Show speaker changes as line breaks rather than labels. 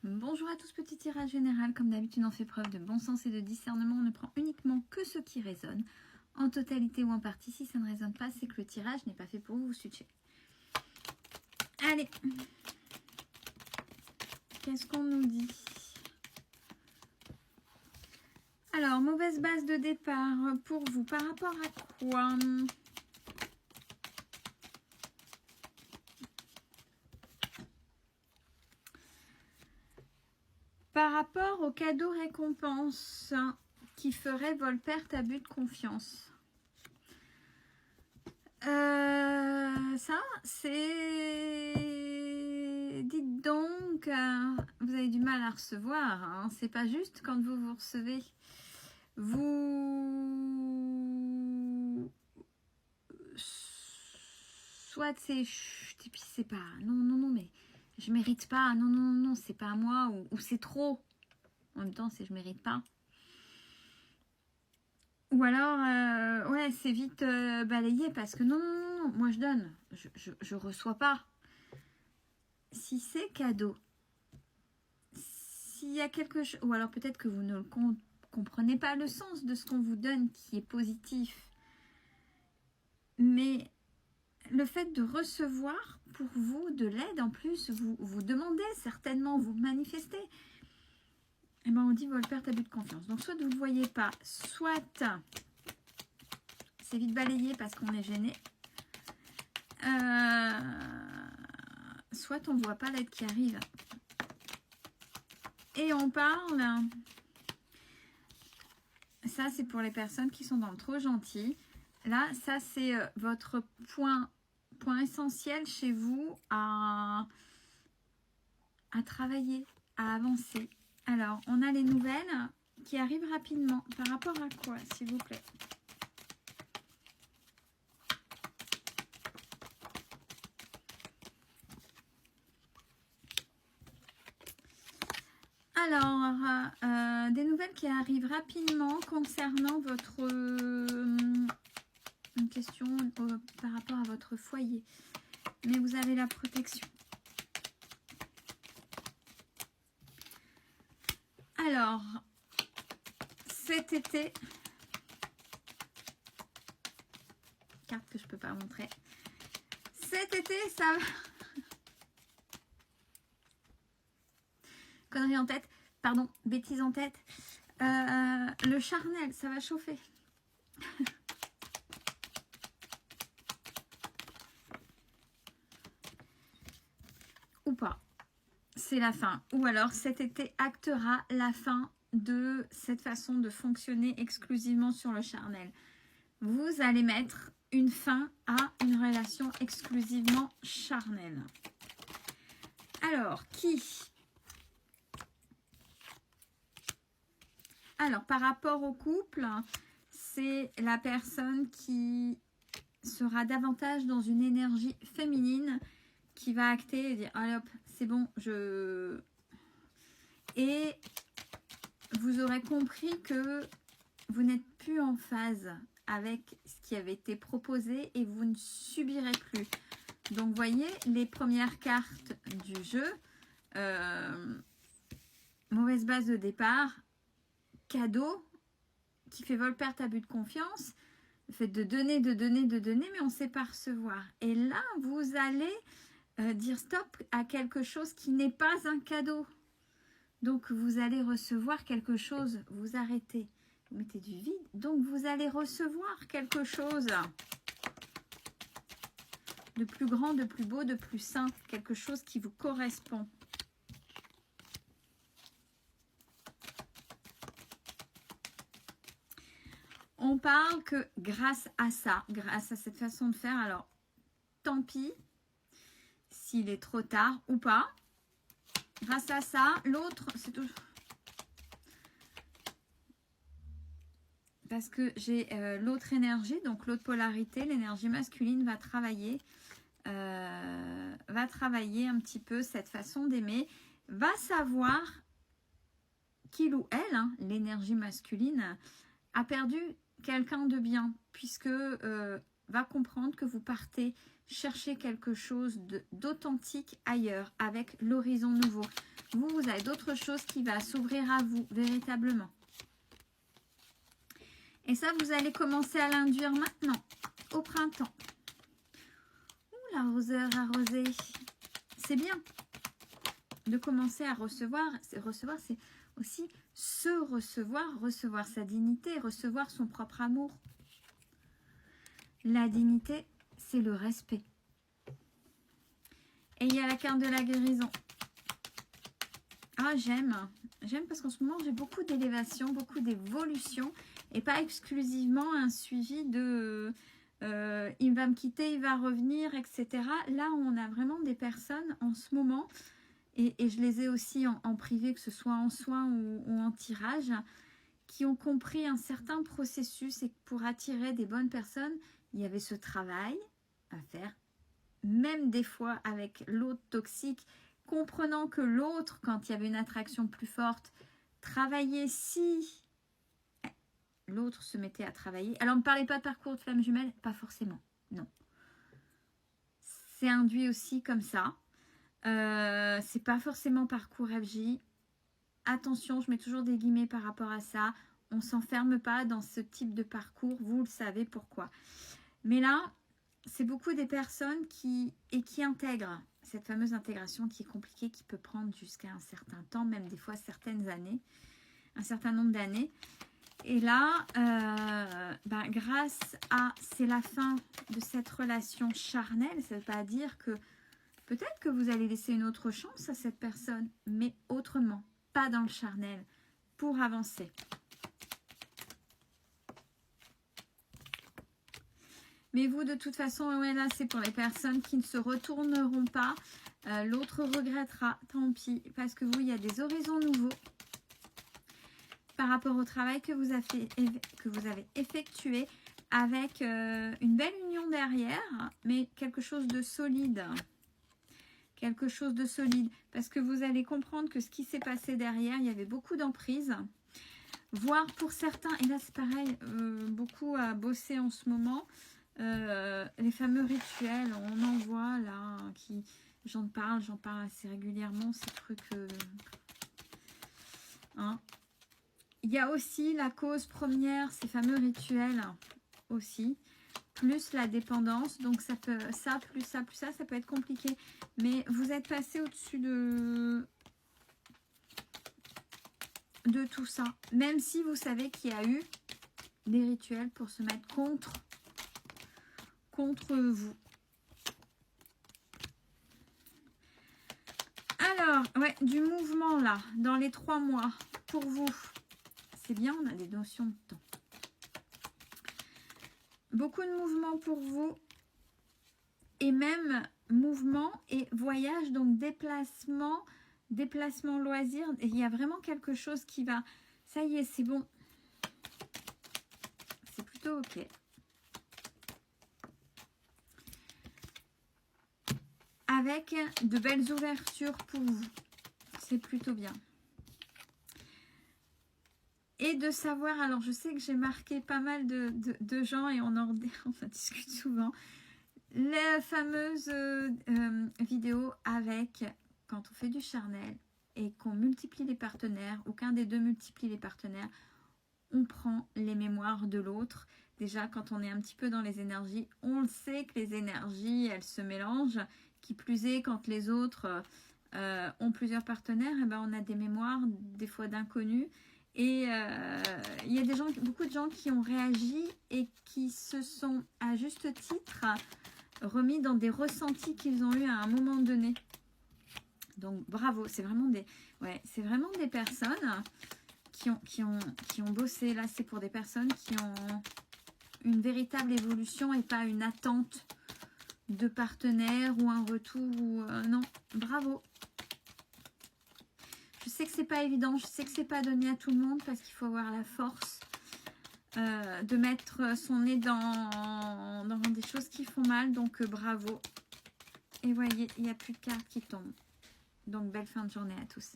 Bonjour à tous, petit tirage général. Comme d'habitude, on fait preuve de bon sens et de discernement. On ne prend uniquement que ce qui résonne, en totalité ou en partie. Si ça ne résonne pas, c'est que le tirage n'est pas fait pour vous, vous switchez. Allez, qu'est-ce qu'on nous dit? Alors, mauvaise base de départ pour vous. Par rapport à quoi? Par rapport au cadeau récompense qui ferait vol-perte abus de confiance. Ça, c'est... Dites donc, vous avez du mal à recevoir. Hein. C'est pas juste quand vous recevez. Vous... Soit c'est... Et puis c'est pas... Non, mais je mérite pas. Non, c'est pas à moi. Ou c'est trop. En même temps, c'est je mérite pas. Ou alors, ouais, c'est vite balayé parce que non, moi je donne, je reçois pas. Si c'est cadeau, s'il y a quelque chose, ou alors peut-être que vous ne comprenez pas le sens de ce qu'on vous donne qui est positif, mais le fait de recevoir pour vous de l'aide, en plus, vous demandez certainement, vous manifestez, et ben on dit vol-perte abus de confiance. Donc soit vous ne le voyez pas, soit c'est vite balayé parce qu'on est gêné. Soit on ne voit pas l'aide qui arrive. Et on parle... Ça, c'est pour les personnes qui sont dans le trop gentil. Là, ça, c'est votre point essentiel chez vous à travailler, à avancer. Alors, on a les nouvelles qui arrivent rapidement. Par rapport à quoi, s'il vous plaît? Alors, des nouvelles qui arrivent rapidement concernant votre une question par rapport à votre foyer. Mais vous avez la protection. Alors, cet été, carte que je ne peux pas montrer. Cet été, ça va... Connerie en tête, pardon, bêtise en tête. Le charnel, ça va chauffer. Ou pas. C'est la fin. Ou alors cet été actera la fin de cette façon de fonctionner exclusivement sur le charnel. Vous allez mettre une fin à une relation exclusivement charnelle. Alors, qui? Alors, par rapport au couple, c'est la personne qui sera davantage dans une énergie féminine qui va acter et dire « Allez hop, c'est bon, Et vous aurez compris que vous n'êtes plus en phase avec ce qui avait été proposé et vous ne subirez plus. Donc, vous voyez, les premières cartes du jeu, mauvaise base de départ, cadeau qui fait vol-perte abus de confiance, le fait de donner, mais on ne sait pas recevoir. Et là, vous allez dire stop à quelque chose qui n'est pas un cadeau. Donc, vous allez recevoir quelque chose, vous arrêtez, vous mettez du vide, donc vous allez recevoir quelque chose de plus grand, de plus beau, de plus sain, quelque chose qui vous correspond. On parle que grâce à ça, grâce à cette façon de faire, alors tant pis s'il est trop tard ou pas. Grâce à ça, l'autre, c'est tout. Parce que j'ai l'autre énergie, donc l'autre polarité, l'énergie masculine va travailler un petit peu cette façon d'aimer, va savoir qu'il ou elle, hein, l'énergie masculine, a perdu quelqu'un de bien, puisque va comprendre que vous partez chercher quelque chose d'authentique ailleurs, avec l'horizon nouveau. Vous avez d'autres choses qui vont s'ouvrir à vous, véritablement. Et ça, vous allez commencer à l'induire maintenant, au printemps. Ouh, l'arroseur arrosé. C'est bien de commencer à recevoir. Recevoir, c'est aussi se recevoir, recevoir sa dignité, recevoir son propre amour. La dignité, c'est le respect. Et il y a la carte de la guérison. Ah, j'aime. J'aime parce qu'en ce moment, j'ai beaucoup d'élévation, beaucoup d'évolution. Et pas exclusivement un suivi de il va me quitter, il va revenir, etc. Là, on a vraiment des personnes en ce moment, et je les ai aussi en privé, que ce soit en soins ou en tirage, qui ont compris un certain processus et que pour attirer des bonnes personnes, il y avait ce travail à faire, même des fois avec l'autre toxique, comprenant que l'autre, quand il y avait une attraction plus forte, travaillait si l'autre se mettait à travailler. Alors, ne parlez pas de parcours de flamme jumelle, pas forcément, non. C'est induit aussi comme ça. C'est pas forcément parcours FJ. Attention, je mets toujours des guillemets par rapport à ça. On ne s'enferme pas dans ce type de parcours, vous le savez pourquoi. Mais là, c'est beaucoup des personnes qui intègrent cette fameuse intégration qui est compliquée, qui peut prendre jusqu'à un certain temps, même des fois certaines années, un certain nombre d'années. Et là, grâce à, c'est la fin de cette relation charnelle, ça ne veut pas dire que peut-être que vous allez laisser une autre chance à cette personne, mais autrement, pas dans le charnel, pour avancer. Mais vous, de toute façon, ouais, là, c'est pour les personnes qui ne se retourneront pas. L'autre regrettera, tant pis, parce que vous, il y a des horizons nouveaux par rapport au travail que vous avez effectué avec une belle union derrière, mais quelque chose de solide. Quelque chose de solide. Parce que vous allez comprendre que ce qui s'est passé derrière, il y avait beaucoup d'emprise. Voire pour certains, et là c'est pareil, beaucoup à bosser en ce moment, les fameux rituels, on en voit là, j'en parle assez régulièrement, ces trucs... Il y a aussi la cause première, ces fameux rituels aussi, plus la dépendance, donc ça peut, ça plus ça plus ça peut être compliqué. Mais vous êtes passé au-dessus de tout ça, même si vous savez qu'il y a eu des rituels pour se mettre contre vous. Alors, ouais, du mouvement là, dans les 3 mois, pour vous. C'est bien, on a des notions de temps. Beaucoup de mouvements pour vous. Et même mouvement et voyage, donc déplacement loisir. Il y a vraiment quelque chose qui va... Ça y est, c'est bon. C'est plutôt ok. Avec de belles ouvertures pour vous. C'est plutôt bien. Et de savoir, alors je sais que j'ai marqué pas mal de gens et on en discute souvent, les fameuses vidéos avec, quand on fait du charnel et qu'on multiplie les partenaires, aucun des deux multiplie les partenaires, on prend les mémoires de l'autre. Déjà, quand on est un petit peu dans les énergies, on le sait que les énergies, elles se mélangent. Qui plus est, quand les autres ont plusieurs partenaires, et ben on a des mémoires, des fois d'inconnus. Et il y a beaucoup de gens qui ont réagi et qui se sont, à juste titre, remis dans des ressentis qu'ils ont eu à un moment donné. Donc bravo, c'est vraiment des personnes qui ont bossé. Là, c'est pour des personnes qui ont une véritable évolution et pas une attente de partenaire ou un retour. Non, bravo. Je sais que c'est pas évident, je sais que c'est pas donné à tout le monde parce qu'il faut avoir la force de mettre son nez dans des choses qui font mal. Donc bravo. Et voyez, il n'y a plus de cartes qui tombent. Donc belle fin de journée à tous.